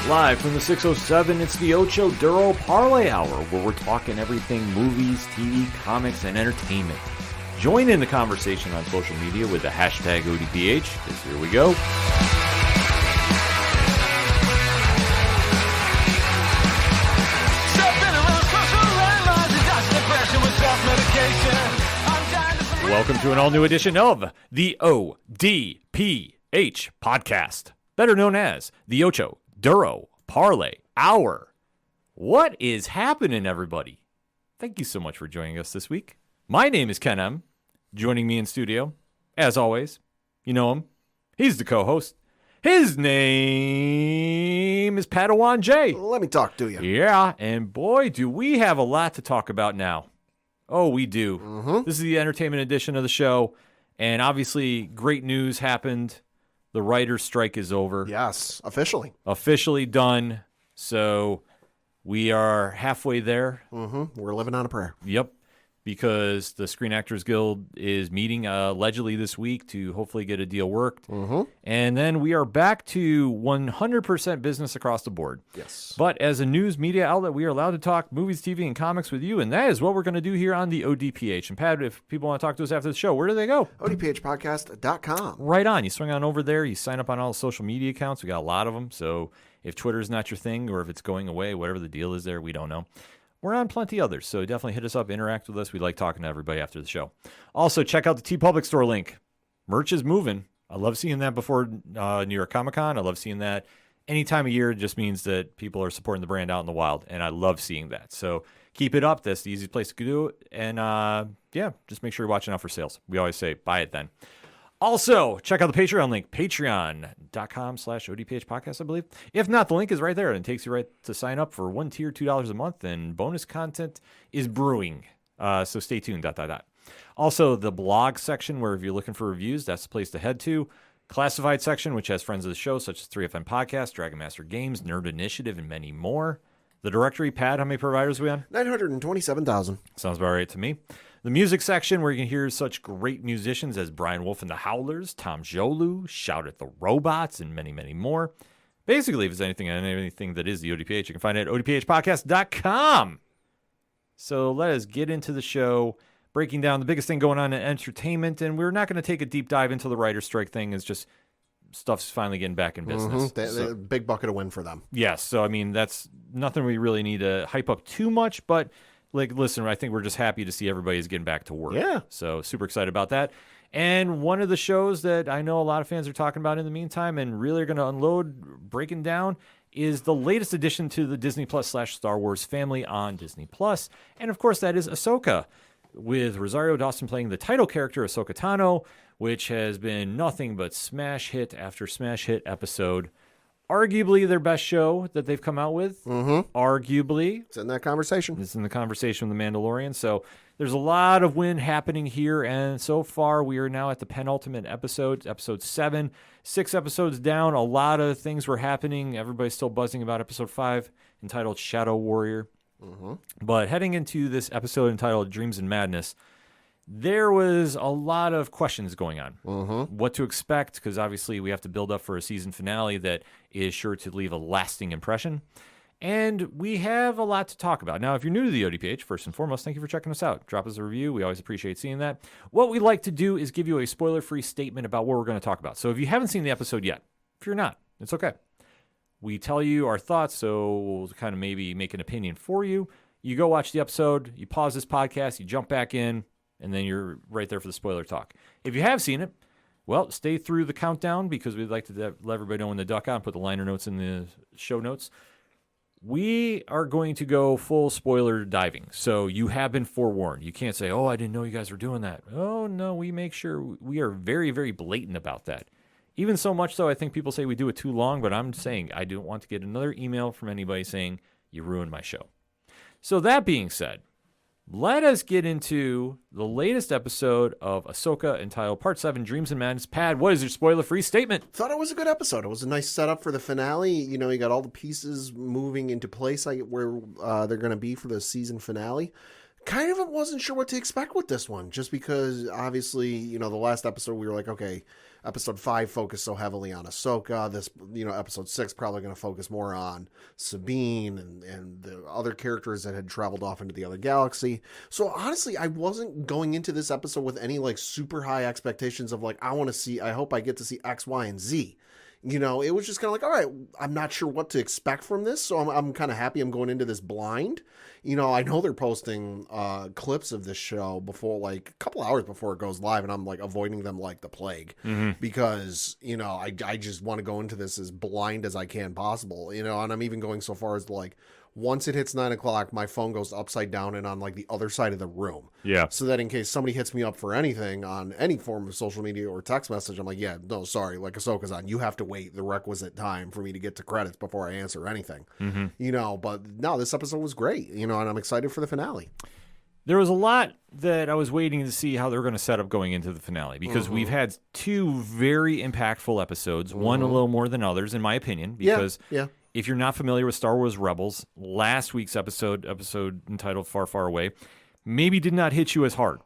Live from the 607, it's the Ocho Duro Parlay Hour, where we're talking everything movies, TV, comics, and entertainment. Join in the conversation on social media with the hashtag ODPH, because here we go. Welcome to an all-new edition of the ODPH podcast, better known as the Ocho Duro Parlay Hour. What is happening, everybody? Thank you so much for joining us this week. My name is Ken M. Joining me in studio, as always, you know him. He's the co-host. His name is Padawan J. Let me talk to you. Yeah, and boy, do we have a lot to talk about now. Oh, we do. This is the entertainment edition of the show, and obviously, great news happened. The writer's strike is over. Yes, officially. Officially done. So we are halfway there. We're living on a prayer. Yep. Because the Screen Actors Guild is meeting allegedly this week to hopefully get a deal worked. And then we are back to 100% business across the board. Yes. But as a news media outlet, we are allowed to talk movies, TV, and comics with you. And that is what we're going to do here on the ODPH. And Pat, if people want to talk to us after the show, where do they go? ODPHpodcast.com. Right on. You swing on over there. You sign up on all the social media accounts. We got a lot of them. So if Twitter's not your thing or if it's going away, whatever the deal is there, we don't know. We're on plenty others, so definitely hit us up, interact with us. We like talking to everybody after the show. Also, check out the TeePublic store link. Merch is moving. I love seeing that before New York Comic Con. I love seeing that any time of year. It just means that people are supporting the brand out in the wild, and I love seeing that. So keep it up. That's the easiest place to do it. And yeah, just make sure you're watching out for sales. We always say, buy it then. Also, check out the Patreon link, patreon.com/ODPH podcast, I believe. If not, the link is right there, and it takes you right to sign up for one tier, $2 a month, and bonus content is brewing. So stay tuned, ... Also, the blog section, where if you're looking for reviews, that's the place to head to. Classified section, which has friends of the show, such as 3FM Podcast, Dragon Master Games, Nerd Initiative, and many more. The directory, Pat, how many providers are we on? 927,000. Sounds about right to me. The music section, where you can hear such great musicians as Brian Wolf and the Howlers, Tom Jolu, Shout at the Robots, and many, many more. Basically, if it's anything that is the ODPH, you can find it at odphpodcast.com. So let us get into the show, breaking down the biggest thing going on in entertainment. And we're not going to take a deep dive into the writer's strike thing. It's just stuff's finally getting back in business. The big bucket of win for them. Yes. So, I mean, that's nothing we really need to hype up too much, but listen, I think we're just happy to see everybody's getting back to work. Yeah. So super excited about that. And one of the shows that I know a lot of fans are talking about in the meantime and really are going to unload, breaking down, is the latest addition to the Disney Plus / Star Wars family on Disney Plus. And of course, that is Ahsoka, with Rosario Dawson playing the title character, Ahsoka Tano, which has been nothing but smash hit after smash hit episode. Arguably their best show that they've come out with. Arguably. It's in that conversation. It's in the conversation with The Mandalorian. So there's a lot of win happening here. And so far, we are now at the penultimate episode, episode 7. 6 episodes down. A lot of things were happening. Everybody's still buzzing about episode 5, entitled Shadow Warrior. But heading into this episode entitled Dreams and Madness, there was a lot of questions going on. What to expect, because obviously we have to build up for a season finale that is sure to leave a lasting impression. And we have a lot to talk about. Now, if you're new to the ODPH, first and foremost, thank you for checking us out. Drop us a review. We always appreciate seeing that. What we like to do is give you a spoiler-free statement about what we're going to talk about. So if you haven't seen the episode yet, if you're not, it's okay. We tell you our thoughts, so we'll kind of maybe make an opinion for you. You go watch the episode, you pause this podcast, you jump back in, and then you're right there for the spoiler talk. If you have seen it, well, stay through the countdown, because we'd like to let everybody know when to duck out and put the liner notes in the show notes. We are going to go full spoiler diving, so you have been forewarned. You can't say, oh, I didn't know you guys were doing that. Oh, no, we make sure we are very, very blatant about that. Even so much so, I think people say we do it too long, but I'm saying I don't want to get another email from anybody saying you ruined my show. So that being said, let us get into the latest episode of Ahsoka, entitled Part 7, Dreams and Madness. Pad, what is your spoiler-free statement? Thought it was a good episode. It was a nice setup for the finale. You know, you got all the pieces moving into place where they're going to be for the season finale. Kind of wasn't sure what to expect with this one, just because obviously, you know, the last episode we were like, okay, episode 5 focused so heavily on Ahsoka. This, you know, episode 6 probably going to focus more on Sabine and the other characters that had traveled off into the other galaxy. So honestly, I wasn't going into this episode with any like super high expectations of like, I hope I get to see X, Y, and Z. You know, it was just kind of like, all right, I'm not sure what to expect from this, so I'm kind of happy I'm going into this blind. You know, I know they're posting clips of this show before, like, a couple hours before it goes live, and I'm, like, avoiding them like the plague. Because, you know, I just want to go into this as blind as I can possible, you know, and I'm even going so far as, like, once it hits 9 o'clock, my phone goes upside down and on like the other side of the room. Yeah. So that in case somebody hits me up for anything on any form of social media or text message, I'm like, yeah, no, sorry, like Ahsoka's on. You have to wait the requisite time for me to get to credits before I answer anything. You know, but no, this episode was great, you know, and I'm excited for the finale. There was a lot that I was waiting to see how they're going to set up going into the finale, because we've had 2 very impactful episodes, one a little more than others, in my opinion, because if you're not familiar with Star Wars Rebels, last week's episode entitled Far, Far Away, maybe did not hit you as hard.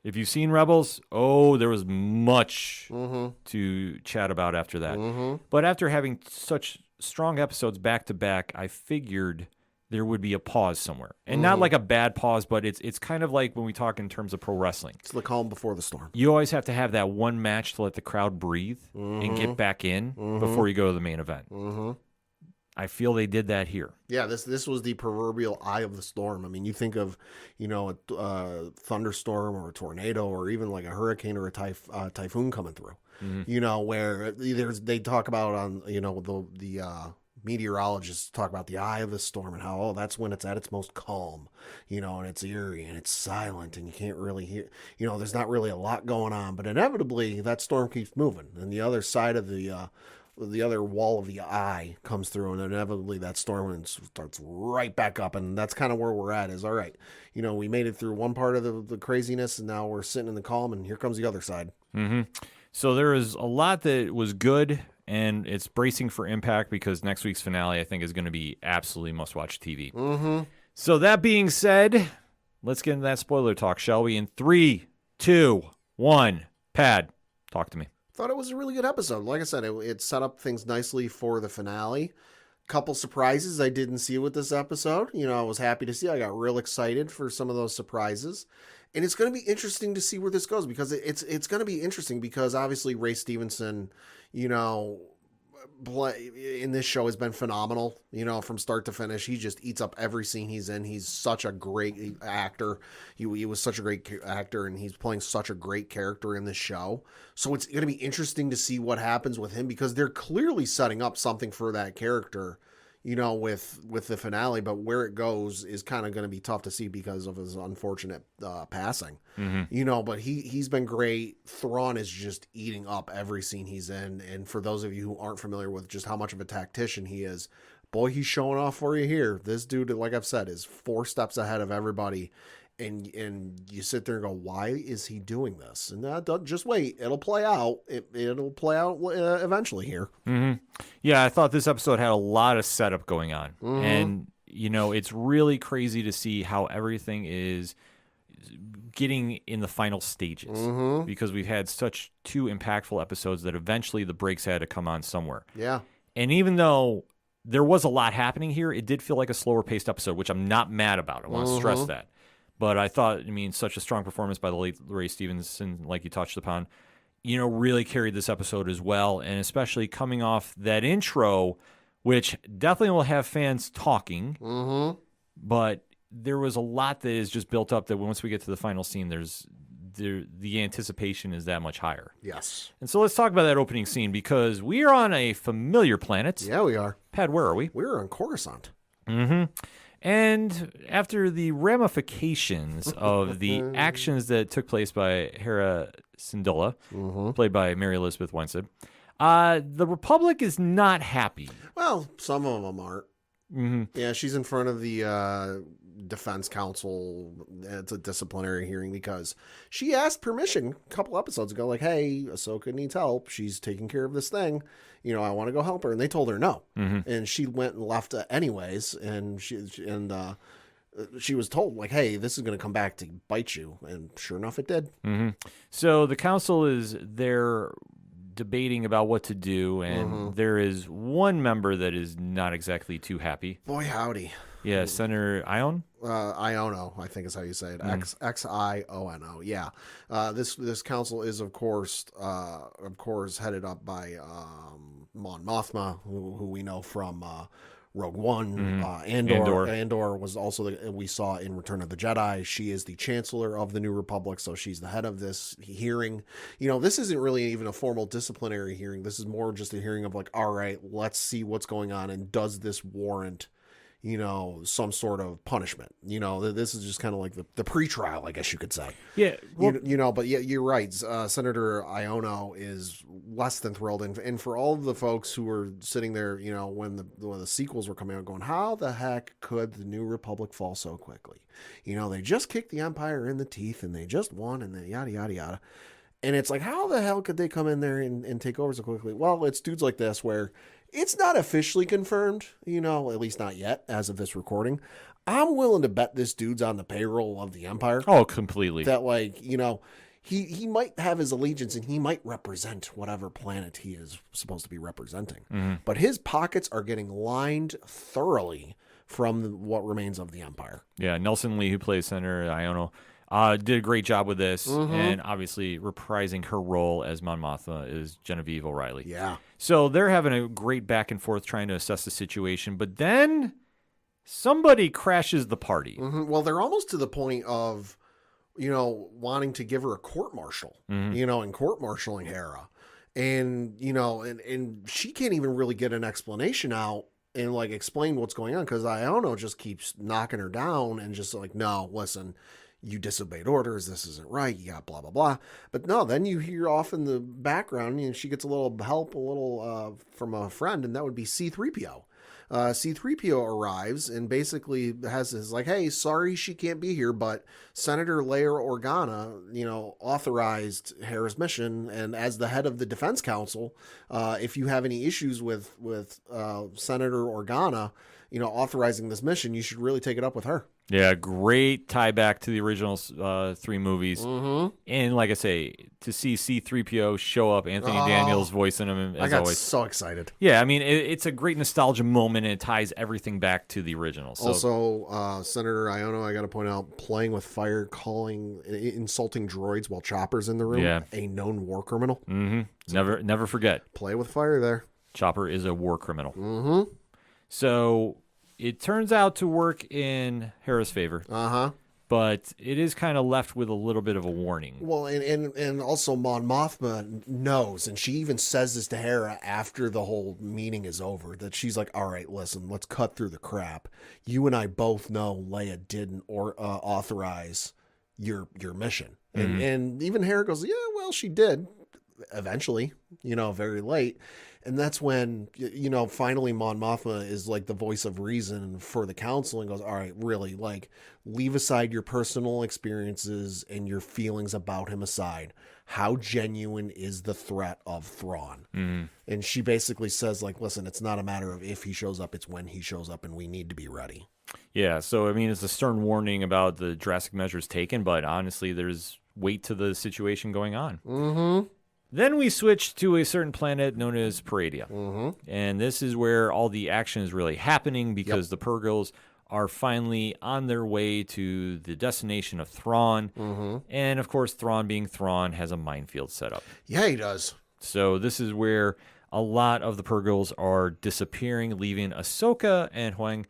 If you've seen Rebels, there was much to chat about after that. But after having such strong episodes back to back, I figured there would be a pause somewhere. And not like a bad pause, but it's kind of like when we talk in terms of pro wrestling. It's the calm before the storm. You always have to have that one match to let the crowd breathe and get back in before you go to the main event. I feel they did that here. Yeah, this was the proverbial eye of the storm. I mean, you think of, you know, a thunderstorm or a tornado or even like a hurricane or a typhoon coming through. You know, where they talk about on, you know, the meteorologists talk about the eye of the storm and how, that's when it's at its most calm, you know, and it's eerie and it's silent and you can't really hear, you know, there's not really a lot going on, but inevitably that storm keeps moving and the other side of the other wall of the eye comes through, and inevitably that storm starts right back up. And that's kind of where we're at is, all right, you know, we made it through one part of the craziness, and now we're sitting in the calm, and here comes the other side. So there is a lot that was good, and it's bracing for impact because next week's finale, I think, is going to be absolutely must-watch TV. So that being said, let's get into that spoiler talk, shall we? In 3, 2, 1, Pad, talk to me. Thought it was a really good episode. Like I said, it set up things nicely for the finale. Couple surprises I didn't see with this episode. You know, I was happy to see. I got real excited for some of those surprises. And it's going to be interesting to see where this goes, because it's going to be interesting because obviously Ray Stevenson, you know, in this show has been phenomenal, you know, from start to finish. He just eats up every scene he's in. He's such a great actor. He was such a great actor, and he's playing such a great character in this show. So it's going to be interesting to see what happens with him, because they're clearly setting up something for that character, you know, with the finale, but where it goes is kind of going to be tough to see because of his unfortunate passing, you know, but he's been great. Thrawn is just eating up every scene he's in. And for those of you who aren't familiar with just how much of a tactician he is, boy, he's showing off for you here. This dude, like I've said, is 4 steps ahead of everybody. And you sit there and go, why is he doing this? And just wait. It'll play out. It'll play out eventually here. Yeah, I thought this episode had a lot of setup going on. And, you know, it's really crazy to see how everything is getting in the final stages. Because we've had such 2 impactful episodes that eventually the brakes had to come on somewhere. Yeah. And even though there was a lot happening here, it did feel like a slower paced episode, which I'm not mad about. I want to stress that. But I thought, I mean, such a strong performance by the late Ray Stevenson, like you touched upon, you know, really carried this episode as well. And especially coming off that intro, which definitely will have fans talking. But there was a lot that is just built up that once we get to the final scene, the anticipation is that much higher. Yes. And so let's talk about that opening scene, because we are on a familiar planet. Yeah, we are. Pat, where are we? We're on Coruscant. And after the ramifications of the actions that took place by Hera Syndulla, played by Mary Elizabeth Winstead, the Republic is not happy. Well, some of them aren't. Yeah, she's in front of the Defense Council. It's a disciplinary hearing because she asked permission a couple episodes ago, like, hey, Ahsoka needs help. She's taking care of this thing. You know, I want to go help her. And they told her no. And she went and left anyways. And she was told, like, hey, this is going to come back to bite you. And sure enough, it did. Mm-hmm. So the council is there debating about what to do, and there is one member that is not exactly too happy. Boy, howdy. Yeah, Senator Ion? Iono, I think is how you say it. Xiono. Yeah. This council is, of course, headed up by Mon Mothma, who we know from Rogue One. Andor was also we saw in Return of the Jedi. She is the Chancellor of the New Republic, so she's the head of this hearing. This isn't really even a formal disciplinary hearing. This is more just a hearing of like, all right, let's see what's going on, and does this warrant some sort of punishment. This is just kind of like the pre-trial, I guess you could say. Yeah. Well, but yeah, you're right. Senator Iono is less than thrilled. And for all of the folks who were sitting there, when the sequels were coming out going, how the heck could the New Republic fall so quickly? They just kicked the Empire in the teeth and they just won and then yada, yada, yada. And it's like, how the hell could they come in there and take over so quickly? Well, it's dudes like this where it's not officially confirmed, at least not yet as of this recording. I'm willing to bet this dude's on the payroll of the Empire. Oh, completely. That he might have his allegiance and he might represent whatever planet he is supposed to be representing. Mm-hmm. But his pockets are getting lined thoroughly from what remains of the Empire. Yeah, Nelson Lee, who plays Senator Iono, did a great job with this, and obviously reprising her role as Mon Mothma is Genevieve O'Reilly. Yeah. So they're having a great back and forth trying to assess the situation, but then somebody crashes the party. Mm-hmm. Well, they're almost to the point of, wanting to give her a court-martial, and court-martialing Hera. And, and she can't even really get an explanation out and like explain what's going on because Iono just keeps knocking her down and just like, no, listen, you disobeyed orders. This isn't right. You got blah, blah, blah. But no, then you hear off in the background and she gets a little help, from a friend, and that would be C-3PO. C-3PO arrives and basically has his like, hey, sorry she can't be here, but Senator Leia Organa, authorized Hera's mission, and as the head of the Defense Council, if you have any issues with Senator Organa, authorizing this mission, you should really take it up with her. Yeah, great tie back to the original 3 movies. Mm-hmm. And like I say, to see C-3PO show up, Anthony Daniels voicing him as I got always. So excited. Yeah, I mean, it's a great nostalgia moment, and it ties everything back to the original. So. Also, Senator Iono, I got to point out, playing with fire, insulting droids while Chopper's in the room. Yeah. A known war criminal. Mm-hmm. Never forget. Play with fire there. Chopper is a war criminal. Mm-hmm. So it turns out to work in Hera's favor. Uh-huh. But it is kind of left with a little bit of a warning. Well, and also Mon Mothma knows, and she even says this to Hera after the whole meeting is over, that she's like, all right, listen, let's cut through the crap. You and I both know Leia didn't authorize your mission. Mm-hmm. And even Hera goes, yeah, well, she did eventually, very late. And that's when, finally Mon Mothma is like the voice of reason for the council and goes, all right, really, like, leave aside your personal experiences and your feelings about him aside. How genuine is the threat of Thrawn? Mm-hmm. And she basically says, like, listen, it's not a matter of if he shows up, it's when he shows up, and we need to be ready. Yeah, so, I mean, it's a stern warning about the drastic measures taken, but honestly, there's weight to the situation going on. Mm-hmm. Then we switch to a certain planet known as Paradia. Mm-hmm. And this is where all the action is really happening because the Purgils are finally on their way to the destination of Thrawn. Mm-hmm. And, of course, Thrawn being Thrawn has a minefield set up. Yeah, he does. So this is where a lot of the Purgils are disappearing, leaving Ahsoka and Huang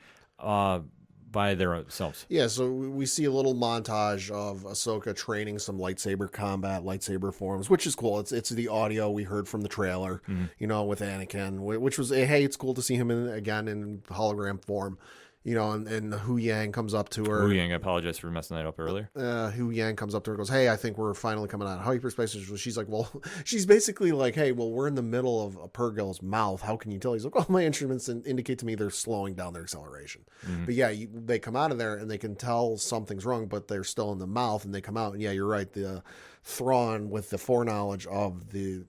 by their selves. Yeah, so we see a little montage of Ahsoka training some lightsaber combat, lightsaber forms, which is cool. It's the audio we heard from the trailer, with Anakin, which was, hey, it's cool to see him again in hologram form. And Hu Yang comes up to her. Hu Yang, I apologize for messing that up earlier. Hu Yang comes up to her and goes, hey, I think we're finally coming out of hyperspace. She's like, well, she's basically like, hey, well, we're in the middle of a Purgil's mouth. How can you tell? He's like, well, my instruments indicate to me they're slowing down their acceleration. Mm-hmm. But yeah, they come out of there and they can tell something's wrong, but they're still in the mouth, and they come out. And yeah, you're right. The Thrawn, with the foreknowledge of the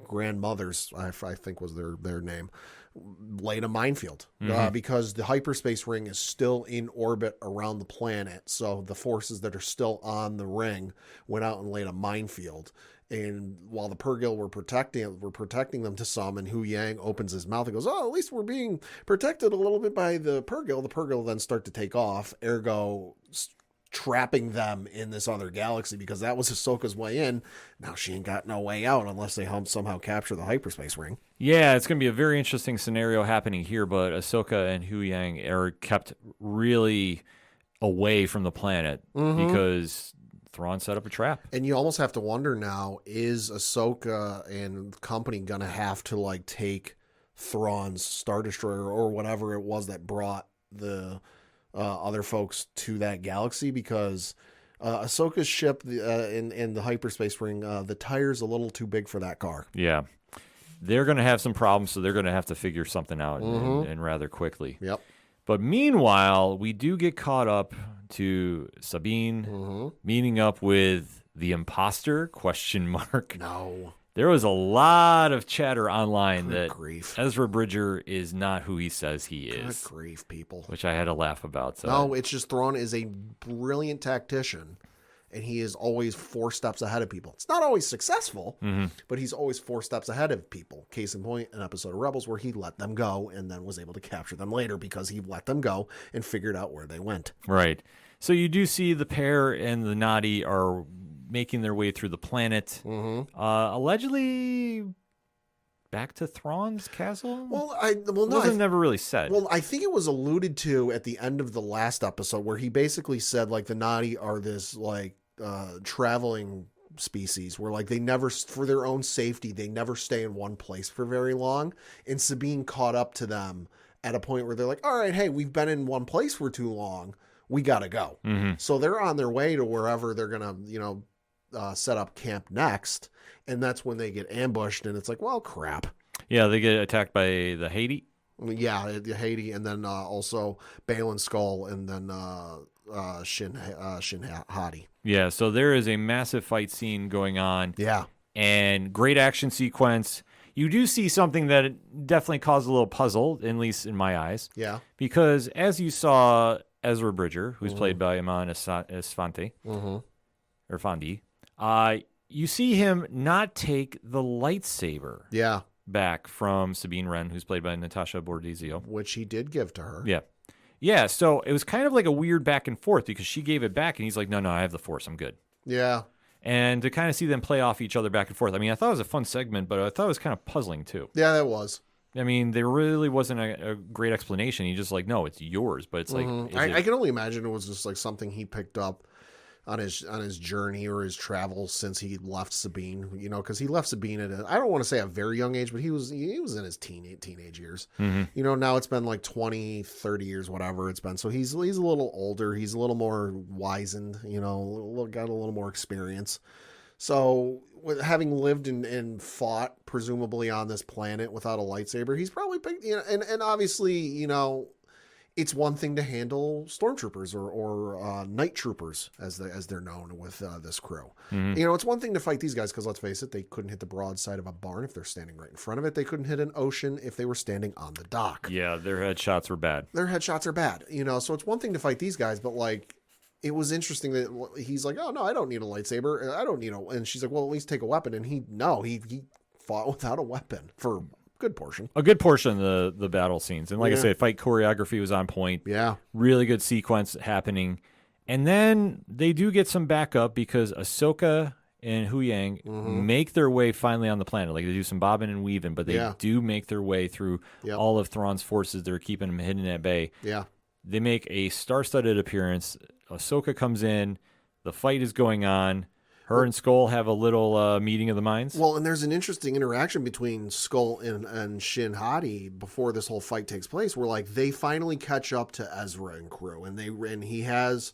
grandmothers, I think was their name, laid a minefield because the hyperspace ring is still in orbit around the planet. So the forces that are still on the ring went out and laid a minefield. And while the Purrgil were protecting them to some, and Hu Yang opens his mouth and goes, "Oh, at least we're being protected a little bit by the Purrgil." The Purrgil then start to take off, ergo trapping them in this other galaxy, because that was Ahsoka's way in. Now she ain't got no way out unless they somehow capture the hyperspace ring. Yeah, it's going to be a very interesting scenario happening here, but Ahsoka and Hu Yang are kept really away from the planet because Thrawn set up a trap. And you almost have to wonder now, is Ahsoka and company going to have to like take Thrawn's Star Destroyer or whatever it was that brought the other folks to that galaxy? Because Ahsoka's ship in the hyperspace ring, the tire's a little too big for that car. Yeah. They're going to have some problems, so they're going to have to figure something out and rather quickly. Yep. But meanwhile, we do get caught up to Sabine meeting up with the imposter, ? No. There was a lot of chatter online Good that grief. Ezra Bridger is not who he says he is. Good grief, people. Which I had to laugh about. So. No, it's just Thrawn is a brilliant tactician, and he is always 4 steps ahead of people. It's not always successful, but he's always 4 steps ahead of people. Case in point, an episode of Rebels where he let them go and then was able to capture them later because he let them go and figured out where they went. Right. So you do see the pair and the Nadi are making their way through the planet, allegedly back to Thrawn's castle. It wasn't never really said. Well, I think it was alluded to at the end of the last episode where he basically said like the Nadi are this like traveling species where like they never, for their own safety, they never stay in one place for very long. And Sabine caught up to them at a point where they're like, all right, hey, we've been in one place for too long. We got to go. So they're on their way to wherever they're going to, set up camp next. And that's when they get ambushed. And it's like, well, crap. Yeah, they get attacked by the Haiti. Yeah, the Haiti. And then also Balin Skull and then Shin Hati. Yeah, so there is a massive fight scene going on. Yeah. And great action sequence. You do see something that definitely caused a little puzzle, at least in my eyes. Yeah. Because as you saw Ezra Bridger, who's played by Iman Esfante, or Fondi, you see him not take the lightsaber back from Sabine Wren, who's played by Natasha Bordizio. Which he did give to her. Yeah. Yeah, so it was kind of like a weird back and forth because she gave it back and he's like, no, I have the Force, I'm good. Yeah. And to kind of see them play off each other back and forth. I mean, I thought it was a fun segment, but I thought it was kind of puzzling too. Yeah, that was. I mean, there really wasn't a great explanation. He just like, no, it's yours. But it's like... I can only imagine it was just like something he picked up on his journey or his travels since he left Sabine, because he left Sabine at I don't want to say a very young age, but he was in his teenage years. Now it's been like 20, 30 years, whatever it's been. So he's a little older. He's a little more wizened, got a little more experience. So with having lived and fought presumably on this planet without a lightsaber, he's probably picked, and obviously, it's one thing to handle stormtroopers or night troopers as they're known with this crew. It's one thing to fight these guys because let's face it, they couldn't hit the broadside of a barn if they're standing right in front of it. They couldn't hit an ocean if they were standing on the dock. Yeah, their headshots were bad. Their headshots are bad. So it's one thing to fight these guys, but like it was interesting that he's like, oh no, I don't need a lightsaber. I don't need and she's like, well, at least take a weapon. And he fought without a weapon for a good portion of the battle scenes. And like I said, fight choreography was on point. Yeah. Really good sequence happening. And then they do get some backup because Ahsoka and Hu Yang make their way finally on the planet. Like they do some bobbing and weaving, but they do make their way through all of Thrawn's forces that are keeping him hidden at bay. Yeah. They make a star-studded appearance. Ahsoka comes in. The fight is going on. Her and Skull have a little meeting of the minds. Well, and there's an interesting interaction between Skull and Shin Hati before this whole fight takes place, where like they finally catch up to Ezra and crew, and he has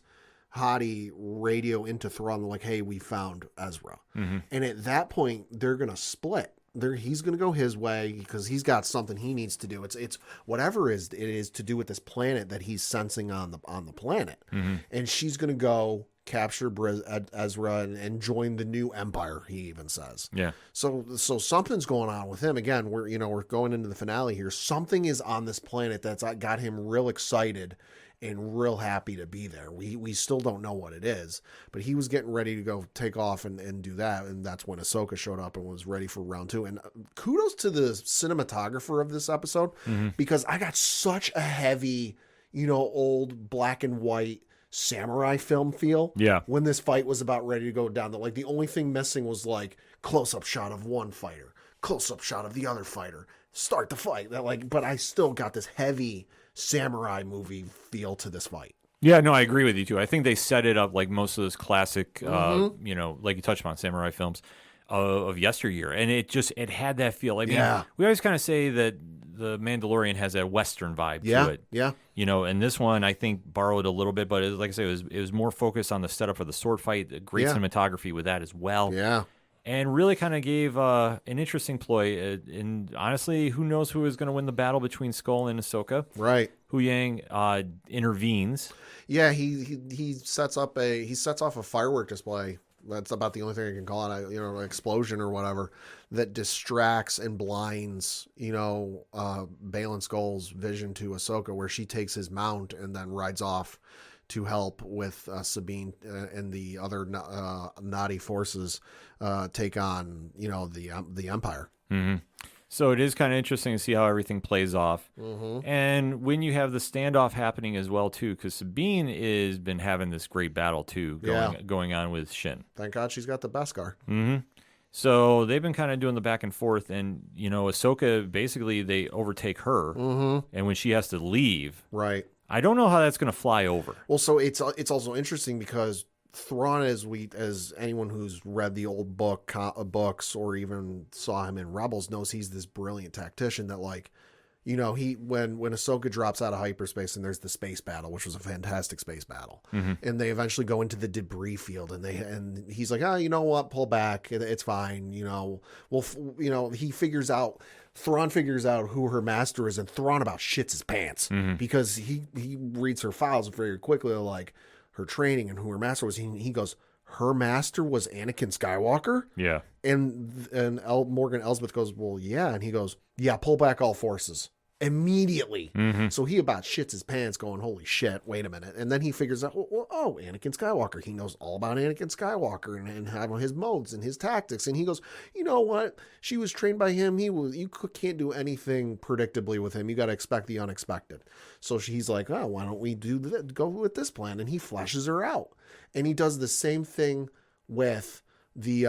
Hati radio into Thrawn like, "Hey, we found Ezra," and at that point they're gonna split. He's gonna go his way because he's got something he needs to do. It's whatever it is to do with this planet that he's sensing on the planet, and she's gonna go capture Ezra and join the new empire, he even says. Yeah. So something's going on with him. Again, we're going into the finale here. Something is on this planet that's got him real excited and real happy to be there. We still don't know what it is, but he was getting ready to go take off and do that. And that's when Ahsoka showed up and was ready for round 2. And kudos to the cinematographer of this episode, because I got such a heavy, old black and white samurai film feel. Yeah. When this fight was about ready to go down, that the only thing missing was close-up shot of one fighter, close-up shot of the other fighter, start the fight. But I still got this heavy samurai movie feel to this fight. Yeah, no, I agree with you too. I think they set it up like most of those classic, like you touched upon, samurai films of yesteryear, and it had that feel. We always kind of say that the Mandalorian has that Western vibe to it. Yeah. And this one I think borrowed a little bit, but like I say, it was more focused on the setup for the sword fight. Great cinematography with that as well. Yeah. And really kind of gave an interesting ploy. And honestly, who knows who is going to win the battle between Skull and Ahsoka? Right. Hu Yang intervenes. Yeah, he sets off a firework display. That's about the only thing I can call it, an explosion or whatever, that distracts and blinds, Baylan Skoll's vision to Ahsoka, where she takes his mount and then rides off to help with Sabine and the other naughty forces take on, the Empire. Mm-hmm. So it is kind of interesting to see how everything plays off. Mm-hmm. And when you have the standoff happening as well, too, because Sabine has been having this great battle, too, going on with Shin. Thank God she's got the Beskar. Mm-hmm. So they've been kind of doing the back and forth. And, Ahsoka, basically, they overtake her. Mm-hmm. And when she has to leave, right. I don't know how that's going to fly over. Well, so it's also interesting because Thrawn, as anyone who's read the old books or even saw him in Rebels knows, he's this brilliant tactician that when Ahsoka drops out of hyperspace and there's the space battle, which was a fantastic space battle, and they eventually go into the debris field and he's like, you know what, pull back, it's fine, Thrawn figures out who her master is, and Thrawn about shits his pants because he reads her files very quickly, her training and who her master was. He goes, her master was Anakin Skywalker? Yeah. And Morgan Elsbeth goes, well, yeah. And he goes, yeah, pull back all forces. Immediately. Mm-hmm. So he about shits his pants going, holy shit, wait a minute. And then he figures out, Anakin Skywalker. He knows all about Anakin Skywalker and how his modes and his tactics. And he goes, you know what? She was trained by him. You can't do anything predictably with him. You got to expect the unexpected. So he's like, why don't we go with this plan? And he flashes her out. And he does the same thing with the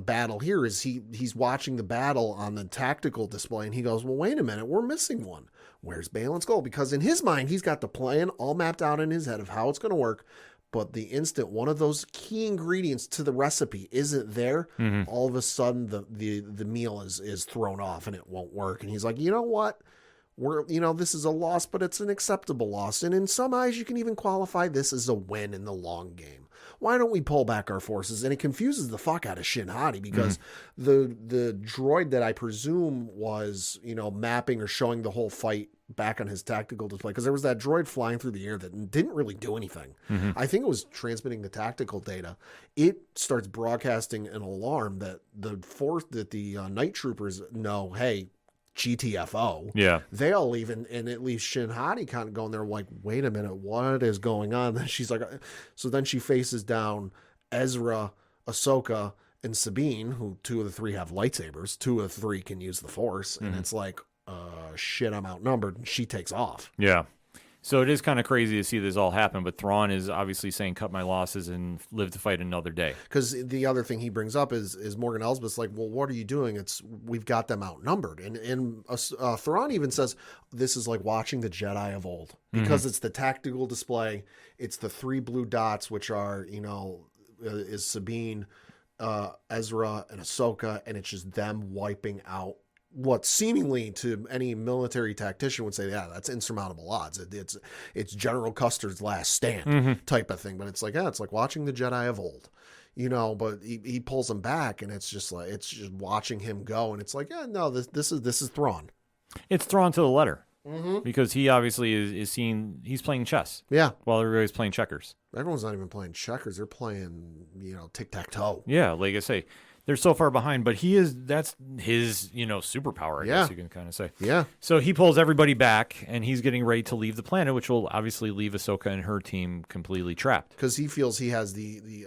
battle here. Is he's watching the battle on the tactical display, and he goes, well, wait a minute, we're missing one. Where's Baylan Skoll? Because in his mind, he's got the plan all mapped out in his head of how it's going to work. But the instant one of those key ingredients to the recipe isn't there, all of a sudden the meal is thrown off and it won't work. And he's like, you know what? This is a loss, but it's an acceptable loss. And in some eyes, you can even qualify this as a win in the long game. Why don't we pull back our forces? And it confuses the fuck out of Shin Hati because the droid that I presume was, mapping or showing the whole fight back on his tactical display, because there was that droid flying through the air that didn't really do anything. I think it was transmitting the tactical data. It starts broadcasting an alarm that the night troopers know, hey, GTFO. Yeah. They all leave, and it leaves Shin Hati kind of going there like, wait a minute, what is going on? Then she's like, so then she faces down Ezra, Ahsoka, and Sabine, who 2 of the 3 have lightsabers. 2 of the 3 can use the Force. And it's like, shit, I'm outnumbered. And she takes off. Yeah. So it is kind of crazy to see this all happen, but Thrawn is obviously saying, cut my losses and live to fight another day. Because the other thing he brings up is Morgan Elsbeth's like, well, what are you doing? We've got them outnumbered. And Thrawn even says, this is like watching the Jedi of old. Because it's the tactical display. It's the 3 blue dots, which are, is Sabine, Ezra, and Ahsoka, and it's just them wiping out what seemingly to any military tactician would say, yeah, that's insurmountable odds. It's General Custer's last stand type of thing. But it's like, it's like watching the Jedi of old, but he pulls them back, and it's just watching him go. And it's like, yeah, no, this is Thrawn. It's Thrawn to the letter. because he obviously is seeing he's playing chess. Yeah. While everybody's playing checkers. Everyone's not even playing checkers. They're playing, tic-tac-toe. Yeah, like I say, they're so far behind, but that's his, superpower, I guess you can kind of say. Yeah. So he pulls everybody back, and he's getting ready to leave the planet, which will obviously leave Ahsoka and her team completely trapped. Because he feels he has the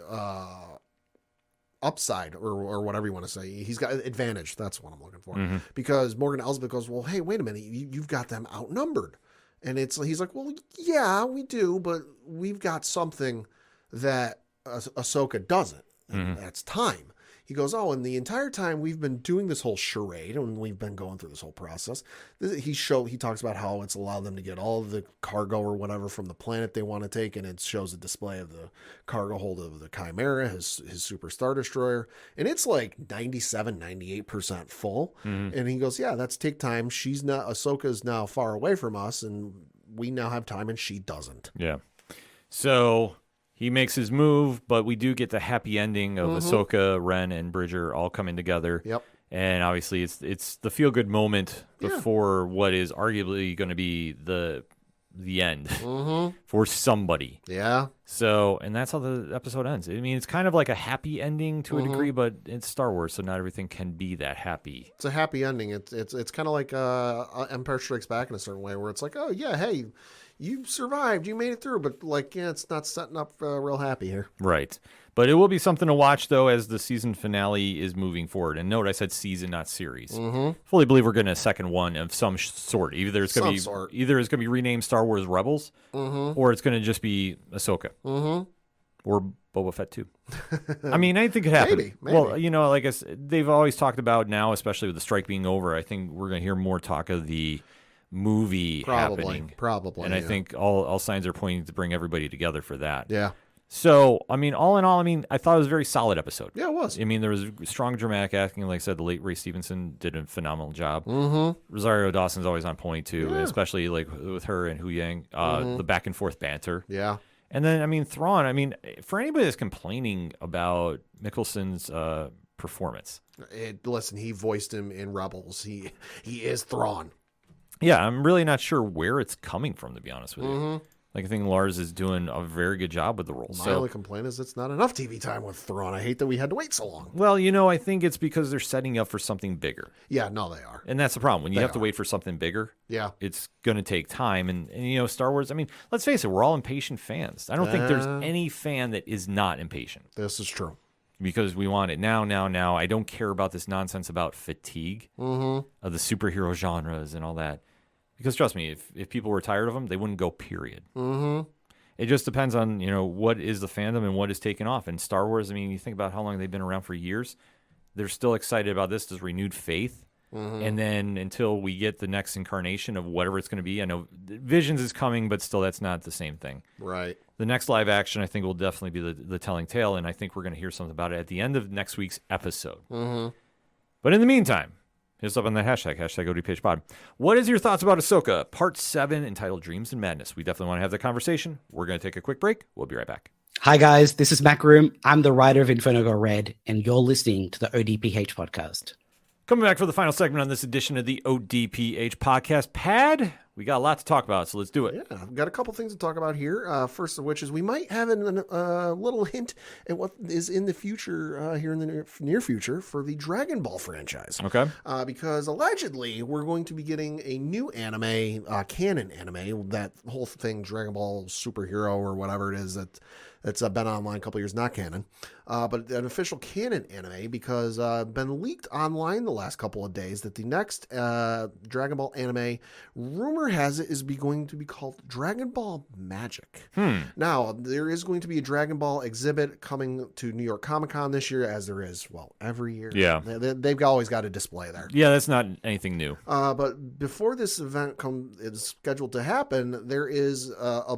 upside or whatever you want to say. He's got advantage. That's what I'm looking for. Because Morgan Elsbeth goes, well, hey, wait a minute. You've got them outnumbered. And he's like, well, yeah, we do, but we've got something that Ahsoka doesn't. And that's time. He goes, oh, and the entire time we've been doing this whole charade and we've been going through this whole process, he talks about how it's allowed them to get all of the cargo or whatever from the planet they want to take, and it shows a display of the cargo hold of the Chimera, his Super Star Destroyer, and it's like 98% full. And he goes, yeah, that's take time. Ahsoka's now far away from us, and we now have time, and she doesn't. Yeah. So he makes his move, but we do get the happy ending of Ahsoka, Ren, and Bridger all coming together. Yep. And obviously, it's the feel good moment before what is arguably going to be the end for somebody. Yeah. So, and that's how the episode ends. I mean, it's kind of like a happy ending to a degree, but it's Star Wars, so not everything can be that happy. It's a happy ending. It's kind of like Empire Strikes Back in a certain way, where it's like, oh yeah, hey, you survived, you made it through, but it's not setting up real happy here. Right. But it will be something to watch, though, as the season finale is moving forward. And note, I said season, not series. Fully believe we're getting a second one of some sort. Either it's going to be renamed Star Wars Rebels, or it's going to just be Ahsoka, or Boba Fett 2. I mean, anything could happen. Maybe. Well, like I said, they've always talked about now, especially with the strike being over. I think we're going to hear more talk of the movie happening. Probably. And I think all signs are pointing to bring everybody together for that. Yeah. So, I mean, all in all, I thought it was a very solid episode. Yeah, it was. I mean, there was strong dramatic acting. Like I said, the late Ray Stevenson did a phenomenal job. Rosario Dawson's always on point, too, especially like with her and Hu Yang, the back and forth banter. Yeah. And then, Thrawn, for anybody that's complaining about Mickelson's performance. Listen, he voiced him in Rebels. He is Thrawn. Yeah, I'm really not sure where it's coming from, to be honest with you. Like, I think Lars is doing a very good job with the role. My only complaint is it's not enough TV time with Thrawn. I hate that we had to wait so long. Well, I think it's because they're setting up for something bigger. Yeah, no, they are. And that's the problem. When you have to wait for something bigger, it's going to take time. And Star Wars, let's face it, we're all impatient fans. I don't think there's any fan that is not impatient. This is true. Because we want it now. I don't care about this nonsense about fatigue of the superhero genres and all that. Because trust me, if people were tired of them, they wouldn't go, period. It just depends on, what is the fandom and what is taking off. And Star Wars, you think about how long they've been around for years. They're still excited about this. There's renewed faith. And then until we get the next incarnation of whatever it's going to be, I know Visions is coming, but still that's not the same thing. Right. The next live action, I think, will definitely be the telling tale. And I think we're going to hear something about it at the end of next week's episode. But in the meantime, hit us up on that hashtag ODPH pod. What is your thoughts about Ahsoka, Part 7, entitled Dreams and Madness? We definitely want to have that conversation. We're going to take a quick break. We'll be right back. Hi, guys. This is Mac Room. I'm the writer of Inferno Go Red, and you're listening to the ODPH podcast. Coming back for the final segment on this edition of the ODPH podcast. Pad, we got a lot to talk about, so let's do it. Yeah, I've got a couple things to talk about here. First of which is we might have a little hint at what is in the future, here in the near future, for the Dragon Ball franchise. Okay. Because allegedly we're going to be getting a new anime, canon anime, that whole thing, Dragon Ball Superhero or whatever it is that's been online a couple years, not canon, but an official canon anime, because been leaked online the last couple of days that the next Dragon Ball anime, rumor has it, is going to be called Dragon Ball Magic. Now, there is going to be a Dragon Ball exhibit coming to New York Comic Con this year, as there is, every year. Yeah. They've always got a display there. Yeah, that's not anything new. But before this event is scheduled to happen, there is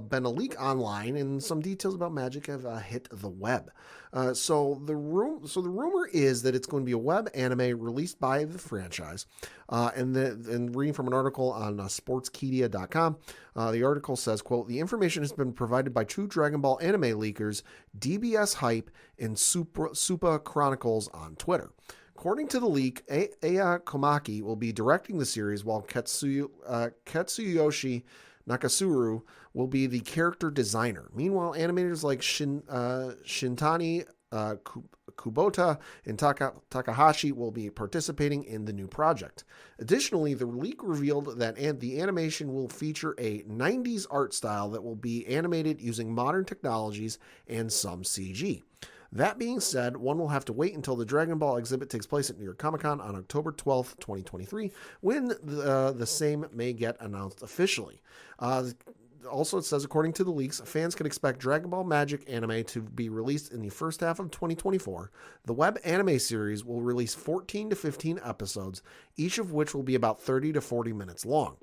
been a leak online, and some details about Magic have hit the web. So the rumor is that it's going to be a web anime released by the franchise. And reading from an article on sportskedia.com, the article says, quote, "The information has been provided by two Dragon Ball anime leakers, DBS Hype and Supa Chronicles on Twitter. According to the leak, Aya Komaki will be directing the series, while Katsuyoshi Nakasuru will be the character designer. Meanwhile, animators like Shintani Kubota and Takahashi will be participating in the new project. Additionally, the leak revealed that the animation will feature a 90s art style that will be animated using modern technologies and some CG. That being said, one will have to wait until the Dragon Ball exhibit takes place at New York Comic Con on October 12th, 2023, when the same may get announced officially. Also, it says, according to the leaks, fans can expect Dragon Ball Magic anime to be released in the first half of 2024. The web anime series will release 14 to 15 episodes, each of which will be about 30 to 40 minutes long.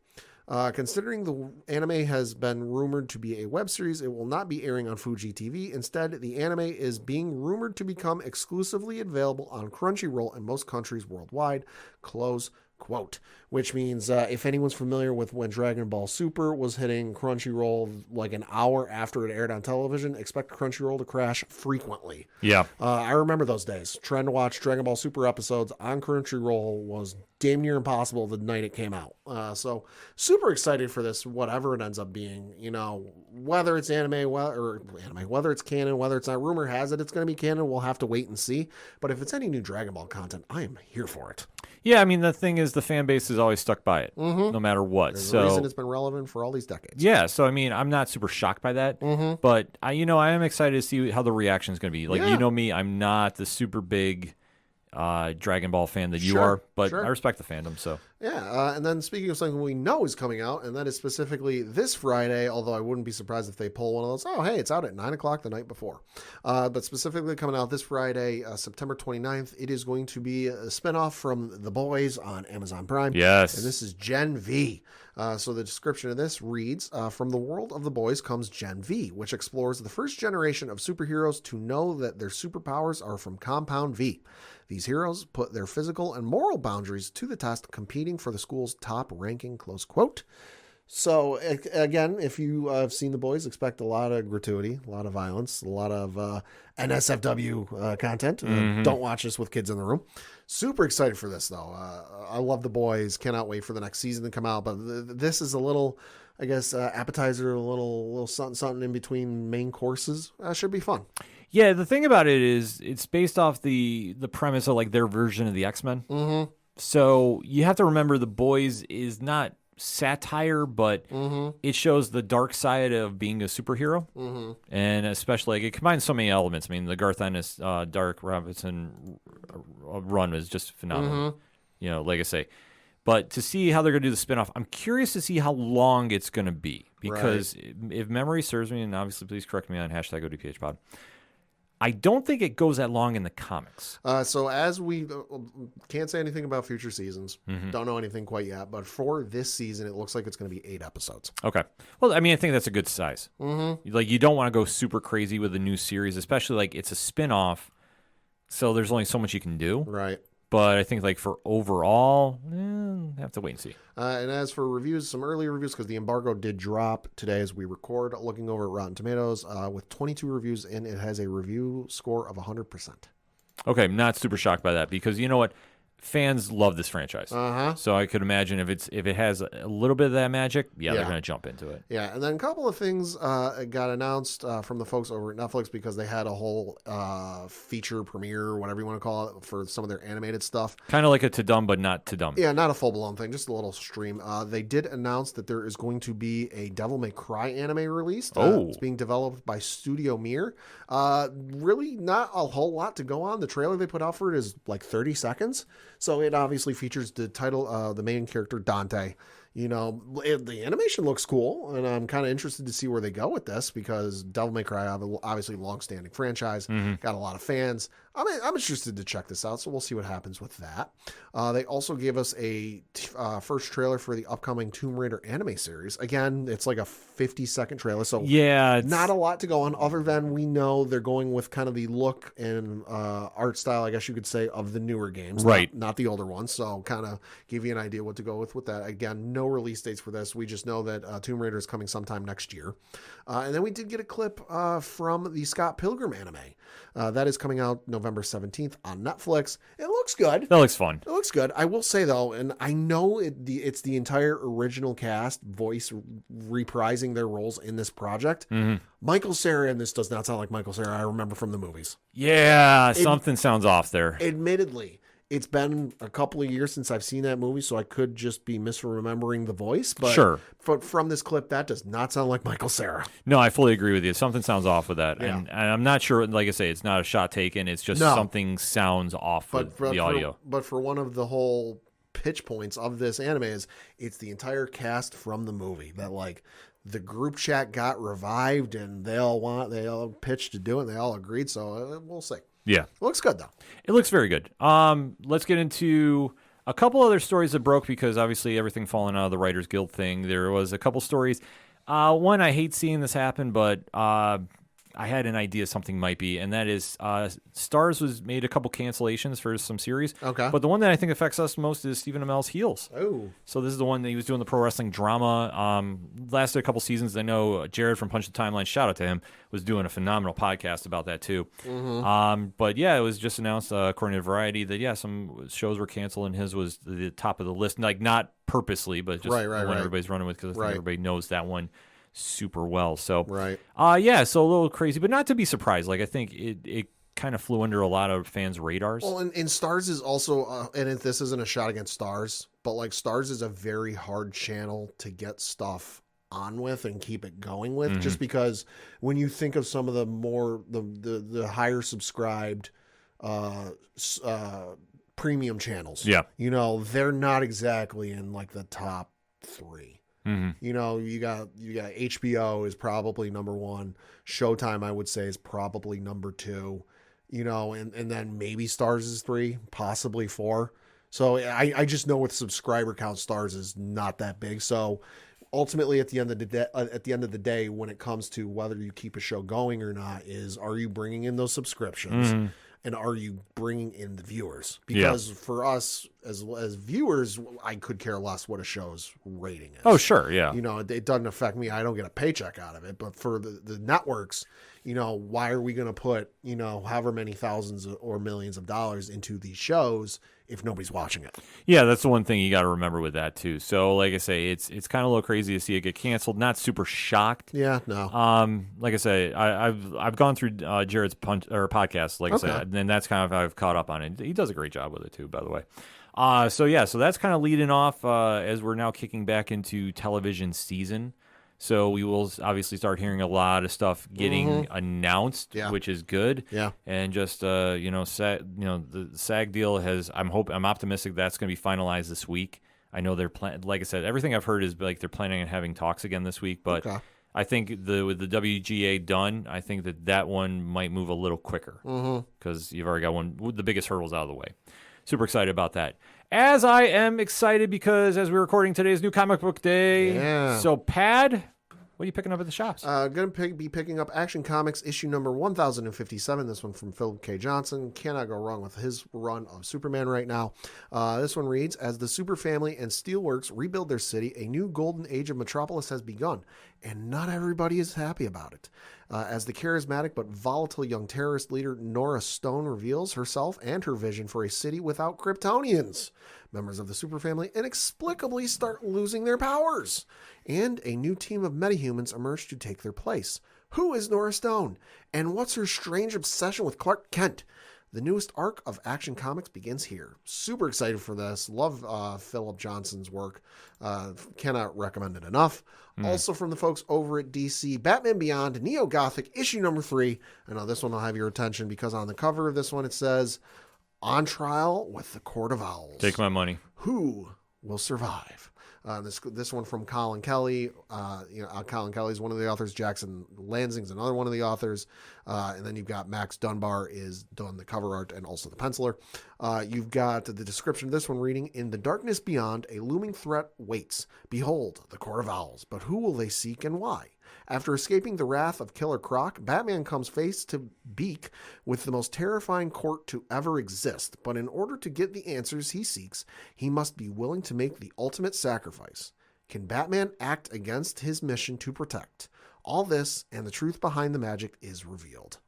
Considering the anime has been rumored to be a web series, it will not be airing on Fuji TV. Instead, the anime is being rumored to become exclusively available on Crunchyroll in most countries worldwide. Close quote. Which means if anyone's familiar with when Dragon Ball Super was hitting Crunchyroll like an hour after it aired on television, expect Crunchyroll to crash frequently. Yeah. I remember those days. Trying to watch Dragon Ball Super episodes on Crunchyroll was damn near impossible the night it came out. So super excited for this, whatever it ends up being. You know, whether it's whether it's canon, whether it's not. Rumor has it it's going to be canon. We'll have to wait and see. But if it's any new Dragon Ball content, I am here for it. Yeah, I mean, the thing is, the fan base is always stuck by it, no matter what. There's so a reason it's been relevant for all these decades. Yeah, so I mean, I'm not super shocked by that, but I am excited to see how the reaction is going to be. Like, you know me, I'm not the super big Dragon Ball fan that you are, but I respect the fandom. So yeah, and then speaking of something we know is coming out, and that is specifically this Friday, although I wouldn't be surprised if they pull one of those. Oh, hey, it's out at 9 o'clock the night before. But specifically coming out this Friday, September 29th, it is going to be a spinoff from The Boys on Amazon Prime. Yes. And this is Gen V. So the description of this reads, from the world of The Boys comes Gen V, which explores the first generation of superheroes to know that their superpowers are from Compound V. These heroes put their physical and moral boundaries to the test, competing for the school's top ranking, close quote. So, again, if you have seen The Boys, expect a lot of gratuity, a lot of violence, a lot of NSFW content. Don't watch this with kids in the room. Super excited for this, though. I love The Boys. Cannot wait for the next season to come out. But this is a little, I guess, appetizer, a little something in between main courses. Should be fun. Yeah, the thing about it is it's based off the premise of like their version of the X-Men. So you have to remember The Boys is not satire, but it shows the dark side of being a superhero. And especially, like, it combines so many elements. I mean, the Garth Ennis, Dark Robinson run was just phenomenal. You know, like I say. But to see how they're going to do the spinoff, I'm curious to see how long it's going to be. Because if memory serves me, and obviously please correct me on hashtag ODPH pod, I don't think it goes that long in the comics. So as we can't say anything about future seasons, don't know anything quite yet, but for this season, it looks like it's going to be 8 episodes. Okay. Well, I mean, I think that's a good size. Like, you don't want to go super crazy with a new series, especially like it's a spinoff, so there's only so much you can do. Right. But I think, like, for overall, have to wait and see. And as for reviews, some early reviews, because the embargo did drop today as we record, looking over at Rotten Tomatoes, with 22 reviews in, it has a review score of 100%. Okay, I'm not super shocked by that, because you know what? Fans love this franchise. So I could imagine if it has a little bit of that magic, they're going to jump into it. Yeah, and then a couple of things got announced from the folks over at Netflix, because they had a whole feature premiere, whatever you want to call it, for some of their animated stuff. Kind of like a to-dumb, but not to-dumb. Yeah, not a full-blown thing, just a little stream. They did announce that there is going to be a Devil May Cry anime released. It's being developed by Studio Mir. Really not a whole lot to go on. The trailer they put out for it is like 30 seconds. So it obviously features the title, the main character, Dante. You know, the animation looks cool, and I'm kind of interested to see where they go with this, because Devil May Cry, obviously long-standing franchise, got a lot of fans. I'm interested to check this out, so we'll see what happens with that. They also gave us a first trailer for the upcoming Tomb Raider anime series. Again, it's like a 50-second trailer, so not a lot to go on, other than we know they're going with kind of the look and art style, I guess you could say, of the newer games, right? Not the older ones. So kind of give you an idea what to go with that. Again, no release dates for this. We just know that Tomb Raider is coming sometime next year. And then we did get a clip from the Scott Pilgrim anime. That is coming out November November 17th on Netflix. It looks good. That looks fun. It looks good. I will say, though, and I know it's the entire original cast voice reprising their roles in this project. Michael Cera in this does not sound like Michael Cera I remember from the movies. Yeah, something sounds off there. Admittedly, it's been a couple of years since I've seen that movie, so I could just be misremembering the voice. But sure. From this clip, that does not sound like Michael Cera. No, I fully agree with you. Something sounds off with that. Yeah. And I'm not sure, like I say, it's not a shot taken. It's just something sounds off with the audio. But for one of the whole pitch points of this anime is it's the entire cast from the movie that, like, the group chat got revived and they all pitched to do it and they all agreed. So we'll see. Yeah. It looks good, though. It looks very good. Let's get into a couple other stories that broke because obviously everything falling out of the Writers Guild thing. There was a couple stories. One, I hate seeing this happen, but I had an idea something might be, and that is Starz was made a couple cancellations for some series. Okay. But the one that I think affects us most is Stephen Amell's Heels. Oh. So this is the one that he was doing the pro wrestling drama. Lasted a couple seasons. I know Jared from Punch the Timeline, shout out to him, was doing a phenomenal podcast about that too. But yeah, it was just announced according to Variety that some shows were canceled and his was the top of the list. Like not purposely, but just the one everybody's running with because I think everybody knows that one super well. So so a little crazy, but not to be surprised. Like I think it kind of flew under a lot of fans' radars. Well, and Starz is also, and this isn't a shot against Starz, but like Starz is a very hard channel to get stuff on with and keep it going with, just because when you think of some of the more the higher subscribed premium channels, they're not exactly in like the top 3. You know, you got HBO is probably number 1. Showtime, I would say, is probably number 2. You know, and then maybe Starz is 3, possibly 4. So I just know with subscriber count, Starz is not that big. So ultimately, at the end of the day, when it comes to whether you keep a show going or not, are you bringing in those subscriptions? And are you bringing in the viewers? Because for us as viewers, I could care less what a show's rating is. Oh, sure, yeah. You know, it doesn't affect me. I don't get a paycheck out of it. But for the networks, you know, why are we going to put, you know, however many thousands or millions of dollars into these shows if nobody's watching it? Yeah, that's the one thing you got to remember with that too. So, like I say, it's kind of a little crazy to see it get canceled. Not super shocked. Yeah, no. Like I say, I've gone through Jared's podcast, like I said, and that's kind of how I've caught up on it. He does a great job with it too, by the way. So that's kind of leading off as we're now kicking back into television season. So we will obviously start hearing a lot of stuff getting announced, which is good. Yeah, and just the SAG deal has. I'm optimistic that's going to be finalized this week. I know they're like I said, everything I've heard is like they're planning on having talks again this week. But I think with the WGA done, I think that one might move a little quicker because you've already got the biggest hurdles out of the way. Super excited about that. As I am excited because as we're recording today's new comic book day. Yeah. So, Pad, what are you picking up at the shops? Going to be picking up Action Comics issue number 1057. This one from Philip K. Johnson. Cannot go wrong with his run of Superman right now. This one reads, as the Super Family and Steelworks rebuild their city, a new golden age of Metropolis has begun, and not everybody is happy about it. As the charismatic but volatile young terrorist leader Nora Stone reveals herself and her vision for a city without Kryptonians, members of the Super Family inexplicably start losing their powers, and a new team of metahumans emerge to take their place. Who is Nora Stone, and what's her strange obsession with Clark Kent? The newest arc of Action Comics begins here. Super excited for this. Love Philip Johnson's work. Cannot recommend it enough. Also from the folks over at DC, Batman Beyond, Neo Gothic, issue number 3. I know this one will have your attention because on the cover of this one it says, on trial with the Court of Owls. Take my money. Who will survive? This one from Colin Kelly. Colin Kelly's one of the authors. Jackson Lansing's another one of the authors. And then you've got Max Dunbar is done the cover art and also the penciler. You've got the description of this one reading, in the darkness beyond, a looming threat waits. Behold, the Court of Owls. But who will they seek and why? After escaping the wrath of Killer Croc, Batman comes face to beak with the most terrifying court to ever exist. But in order to get the answers he seeks, he must be willing to make the ultimate sacrifice. Can Batman act against his mission to protect? All this and the truth behind the magic is revealed.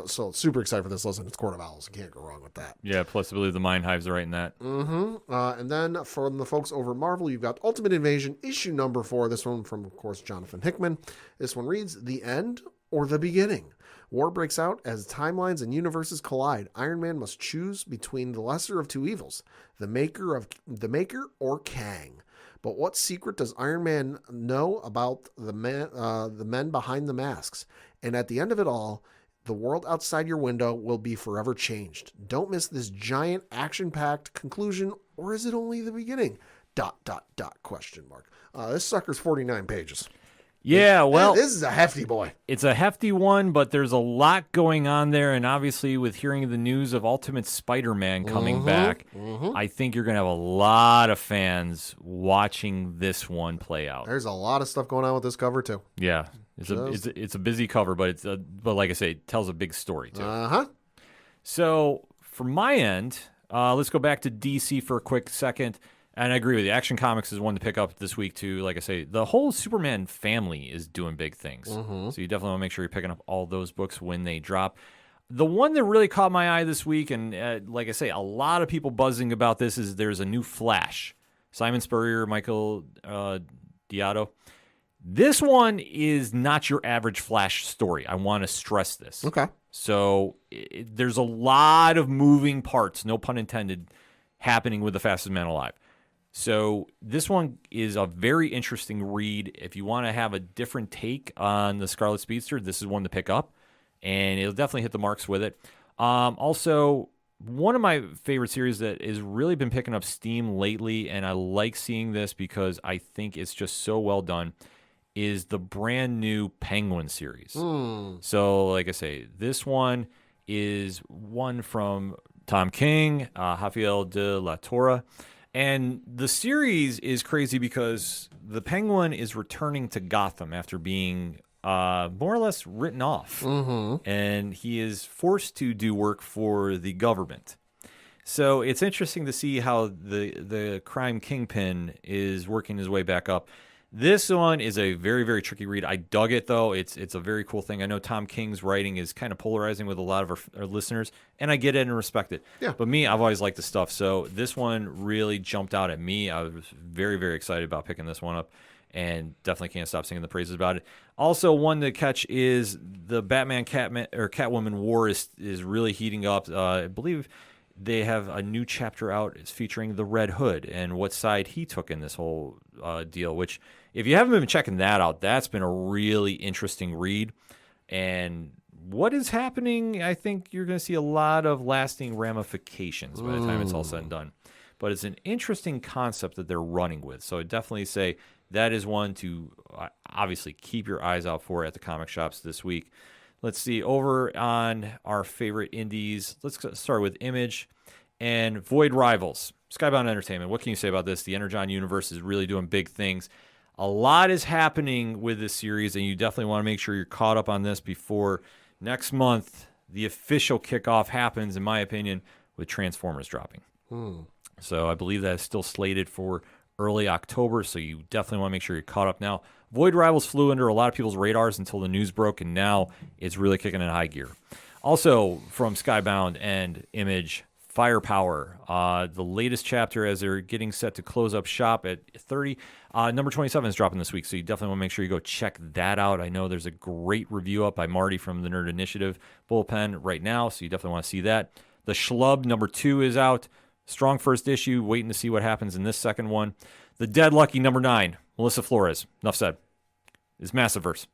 So super excited for this. Listen, it's Court of Owls. You can't go wrong with that. Yeah, plus I believe the Mind Hive's right in that. And then from the folks over at Marvel, you've got Ultimate Invasion, issue number 4. This one from, of course, Jonathan Hickman. This one reads, The End or the Beginning? War breaks out as timelines and universes collide. Iron Man must choose between the lesser of two evils, the Maker or Kang. But what secret does Iron Man know about the men behind the masks? And at the end of it all, the world outside your window will be forever changed. Don't miss this giant action-packed conclusion, or is it only the beginning? ... Question mark. This sucker's 49 pages. Yeah, well, this is a hefty boy. It's a hefty one, but there's a lot going on there, and obviously with hearing the news of Ultimate Spider-Man coming back, I think you're going to have a lot of fans watching this one play out. There's a lot of stuff going on with this cover too. Yeah, it's a busy cover, but but like I say, it tells a big story too. So from my end, let's go back to DC for a quick second. And I agree with you. Action Comics is one to pick up this week, too. Like I say, the whole Superman family is doing big things. So you definitely want to make sure you're picking up all those books when they drop. The one that really caught my eye this week, and like I say, a lot of people buzzing about this, is there's a new Flash. Simon Spurrier, Michael Deodato. This one is not your average Flash story. I want to stress this. Okay. So there's a lot of moving parts, no pun intended, happening with the Fastest Man Alive. So this one is a very interesting read. If you want to have a different take on the Scarlet Speedster, this is one to pick up, and it'll definitely hit the marks with it. Also, one of my favorite series that has really been picking up steam lately, and I like seeing this because I think it's just so well done, is the brand new Penguin series. So, like I say, this one is one from Tom King, Rafael de la Torre. And the series is crazy because the Penguin is returning to Gotham after being more or less written off. And he is forced to do work for the government. So it's interesting to see how the crime kingpin is working his way back up. This one is a very, very tricky read. I dug it, though. It's a very cool thing. I know Tom King's writing is kind of polarizing with a lot of our listeners, and I get it and respect it. Yeah. But me, I've always liked the stuff. So this one really jumped out at me. I was very, very excited about picking this one up, and definitely can't stop singing the praises about it. Also, one to catch is the Batman Catwoman war is really heating up. I believe they have a new chapter out. It's featuring the Red Hood and what side he took in this whole deal, which, if you haven't been checking that out, that's been a really interesting read. And what is happening, I think you're going to see a lot of lasting ramifications by the time it's all said and done. But it's an interesting concept that they're running with. So I'd definitely say that is one to obviously keep your eyes out for at the comic shops this week. Let's see, over on our favorite indies, let's start with Image and Void Rivals. Skybound Entertainment, what can you say about this? The Energon universe is really doing big things. A lot is happening with this series, and you definitely want to make sure you're caught up on this before next month the official kickoff happens, in my opinion, with Transformers dropping. So I believe that is still slated for early October, so you definitely want to make sure you're caught up now. Void Rivals flew under a lot of people's radars until the news broke, and now it's really kicking in high gear. Also from Skybound and Image, Firepower, the latest chapter as they're getting set to close up shop at 30. Number 27 is dropping this week, so you definitely want to make sure you go check that out. I know there's a great review up by Marty from the Nerd Initiative Bullpen right now, so you definitely want to see that. The Schlub number 2 is out. Strong first issue, waiting to see what happens in this second one. The Dead Lucky number 9, Melissa Flores, enough said, is Massiverse.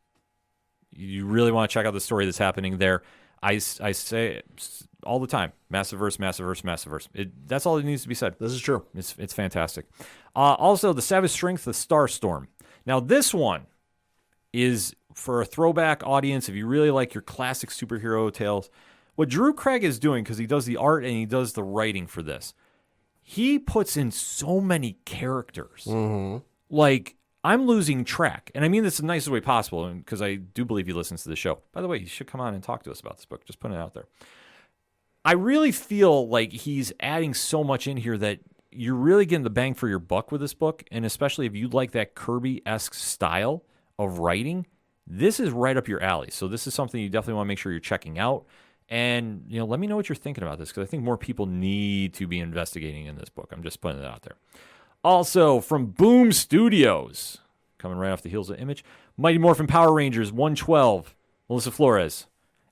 You really want to check out the story that's happening there. I say all the time, Massiverse, Massiverse, Massiverse. That's all that needs to be said. This is true. It's fantastic. Also, The Savage Strength, The Starstorm. Now, this one is for a throwback audience. If you really like your classic superhero tales, what Drew Craig is doing, because he does the art and he does the writing for this, he puts in so many characters. Like, I'm losing track. And I mean this in the nicest way possible, because I do believe he listens to the show. By the way, he should come on and talk to us about this book. Just putting it out there. I really feel like he's adding so much in here that you're really getting the bang for your buck with this book. And especially if you like that Kirby-esque style of writing, This is right up your alley. So this is something you definitely want to make sure you're checking out. And, let me know what you're thinking about this, because I think more people need to be investigating in this book. I'm just putting it out there. Also, from Boom Studios, coming right off the heels of Image, Mighty Morphin Power Rangers 112, Melissa Flores.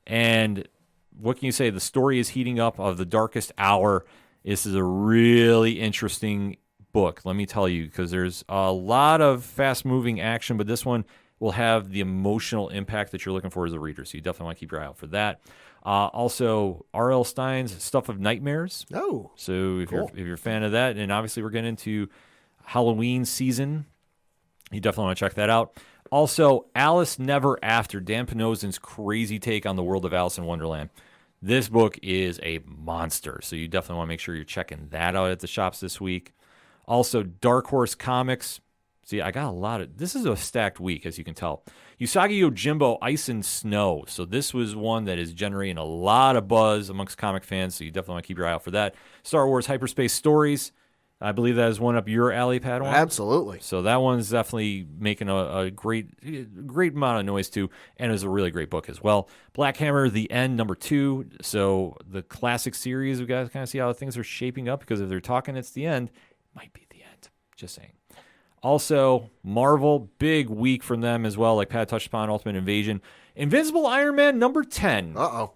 And what can you say? The story is heating up of the Darkest Hour. This is a really interesting book, let me tell you, because there's a lot of fast-moving action, but this one will have the emotional impact that you're looking for as a reader, so you definitely want to keep your eye out for that. Also, R.L. Stein's Stuff of Nightmares. Oh, so if cool. you're a fan of that, and obviously we're getting into Halloween season, you definitely want to check that out. Also, Alice Never After, Dan Penozin's crazy take on the world of Alice in Wonderland. This book is a monster, so you definitely want to make sure you're checking that out at the shops this week. Also, Dark Horse Comics. See, I got a lot of... This is a stacked week, as you can tell. Usagi Yojimbo, Ice and Snow. So this was one that is generating a lot of buzz amongst comic fans, so you definitely want to keep your eye out for that. Star Wars Hyperspace Stories. I believe that is one up your alley, Padawan. Absolutely. So that one's definitely making a great amount of noise, too, and is a really great book as well. Black Hammer, The End, #2. So the classic series, we got to kind of see how things are shaping up, because if they're talking it's the end, it might be the end. Just saying. Also, Marvel, big week from them as well, like Pat touched upon, Ultimate Invasion. Invincible Iron Man #10. Uh-oh.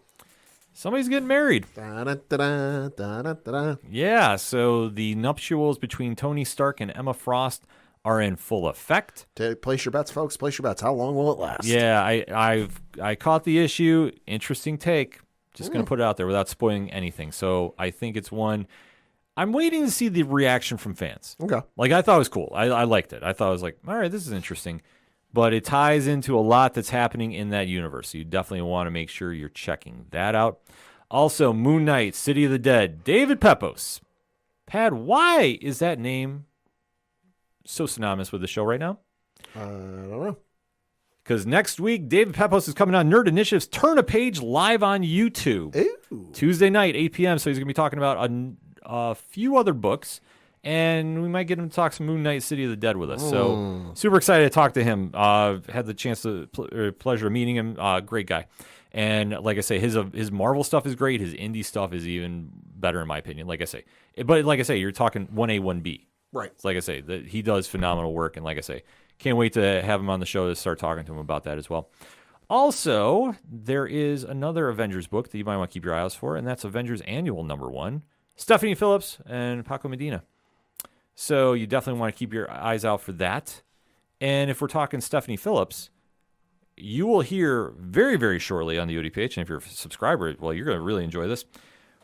Somebody's getting married. Da-da-da-da, da-da-da-da. Yeah, so the nuptials between Tony Stark and Emma Frost are in full effect. Place your bets, folks. Place your bets. How long will it last? Yeah, I caught the issue. Interesting take. Just going to put it out there without spoiling anything. So I think it's one... I'm waiting to see the reaction from fans. Okay. Like, I thought it was cool. I liked it. I thought it was like, all right, this is interesting. But it ties into a lot that's happening in that universe. So you definitely want to make sure you're checking that out. Also, Moon Knight, City of the Dead, David Pepos. Pad, why is that name so synonymous with the show right now? I don't know. Because next week, David Pepos is coming on Nerd Initiative's Turn a Page live on YouTube. Ooh. Tuesday night, 8 p.m. So he's going to be talking about a few other books. And we might get him to talk some Moon Knight, City of the Dead with us. So super excited to talk to him. Had the chance pleasure of meeting him. Great guy. And like I say, his Marvel stuff is great. His indie stuff is even better in my opinion. Like I say, but like I say, you're talking 1A, 1B. Right. Like I say, he does phenomenal work. And like I say, can't wait to have him on the show to start talking to him about that as well. Also, there is another Avengers book that you might want to keep your eyes for, and that's Avengers Annual #1. Stephanie Phillips and Paco Medina. So you definitely want to keep your eyes out for that. And if we're talking Stephanie Phillips, you will hear very, very shortly on the ODPH, and if you're a subscriber, well, you're going to really enjoy this.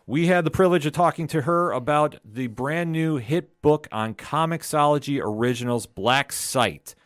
We had the privilege of talking to her about the brand new hit book on Comixology Originals, Black Sight.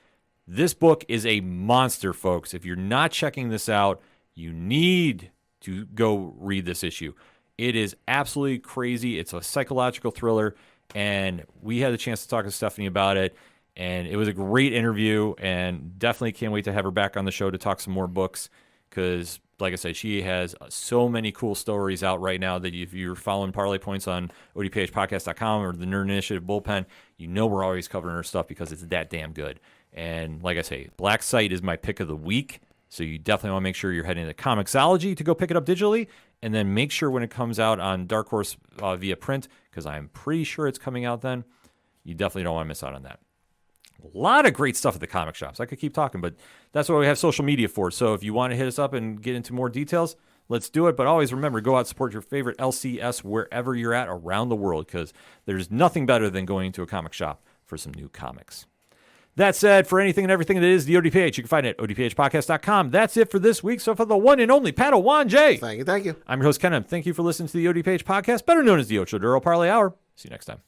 This book is a monster, folks. If you're not checking this out, you need to go read this issue. It is absolutely crazy. It's a psychological thriller. And we had a chance to talk to Stephanie about it, and it was a great interview, and definitely can't wait to have her back on the show to talk some more books, because, like I said, she has so many cool stories out right now that if you're following Parlay Points on ODPHpodcast.com or the Nerd Initiative Bullpen, you know we're always covering her stuff because it's that damn good. And like I say, Black Sight is my pick of the week, so you definitely want to make sure you're heading to Comixology to go pick it up digitally, and then make sure when it comes out on Dark Horse via print, because I'm pretty sure it's coming out then, you definitely don't want to miss out on that. A lot of great stuff at the comic shops. I could keep talking, but that's what we have social media for. So if you want to hit us up and get into more details, let's do it. But always remember, go out and support your favorite LCS wherever you're at around the world, because there's nothing better than going to a comic shop for some new comics. That said, for anything and everything that is the ODPH, you can find it at odphpodcast.com. That's it for this week. So for the one and only Padawan J. Thank you. I'm your host, Ken. Thank you for listening to the ODPH podcast, better known as the Ocho Duro Parlay Hour. See you next time.